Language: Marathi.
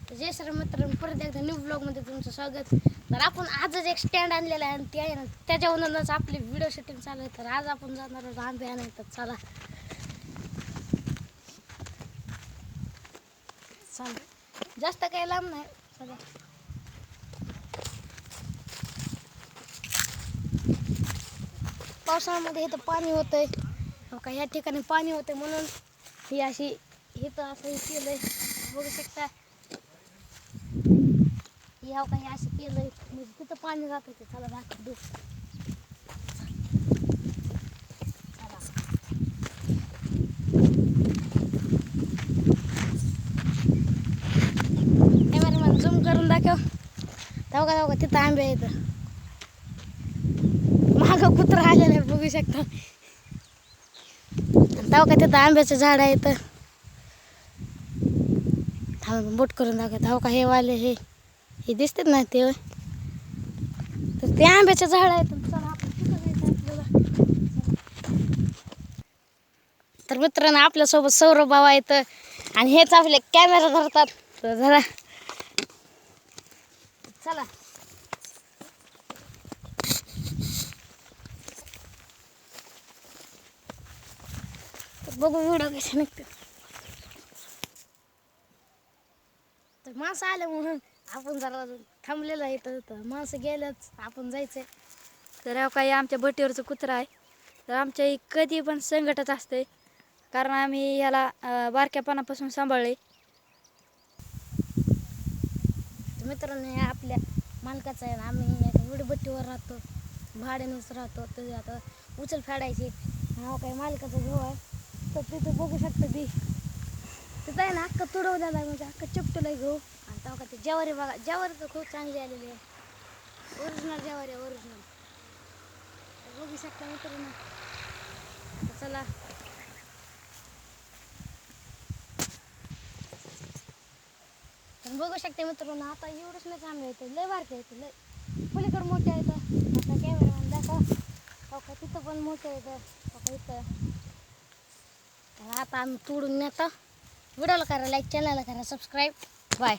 जय श्री मित्रांनो, परत एकदा न्यू ब्लॉगमध्ये तुमचं स्वागत. तर आपण आजच एक स्टँड आणलेला आहे आणि ते आहे ना त्याच्यावरूनच आपली व्हिडिओ शूटिंग चालू आहे. तर आज आपण जाणार आहोत आंबे आणायला. चला चला, जास्त काही लांब नाही. चला पावसाळ्यामध्ये इथं पाणी होतंय का, ह्या ठिकाणी पाणी होतंय म्हणून ही अशी इथं असं हे केलंय, बघू शकता. ह्या काही असं केलंय म्हणजे तिथं पाणी जात होते. चला दाखव कॅमेरामॅन झूम करून दाखव. धावका तिथं आंबे आहेत. मागं कुत्रा आलेला आहे, बघू शकता. धावका तिथं आंब्याचं झाड आहे. तर बोट करून दाखव. धावका हे वाले हे दिसतात ना ते, तर ते आंब्याचं झाड आहे. तर चला आपण तिथं जायचं आपल्याला. तर मित्रांनो, आपल्यासोबत सौरभ भाऊ आहेत आणि हेच आपले कॅमेरा धरतात. तर जरा चला बघू व्हिडिओ कसे निघते. तर माणसं आले म्हणून आपण जरा थांबलेलं आहे. तर माणसं गेल्याच आपण जायचंय. तर हा काही आमच्या भटीवरचं कुत्रा आहे. तर आमच्या कधी पण संकटात असते, कारण आम्ही ह्याला बारक्यापणापासून सांभाळले. मित्रांनो, हे आपल्या मालकाचं आहे. आम्ही एका विडभट्टीवर राहतो, भाड्यानेच राहतो. तर आता उचल फेडायची नाव काही मालकाचं घेऊ आहे. तर तिथं बघू शकता ती तिथं आहे ना, अख्खा तुडवलेला आहे, म्हणजे अख्खा चिपटूला घेऊ. आणि तेव्हा ते ज्वारी बघा, ज्वारी तर खूप चांगली आलेली आहे. ओरिजिनल ज्वारी आहे, ओरिजिनल. बघू शकता मित्रांनो. चला बघू शकते मित्रांनो. आता एवढंच नाही आंबे येतं, लय बारके येतं, लय पलीकडं मोठे येतं. आता कॅमेरामॅन दाखव का, तिथं पण मोठं येतं का इथं. तर आता आम्ही तोडून नेतो. व्हिडिओला करा लाईक, चॅनलला करा सबस्क्राईब. बाय.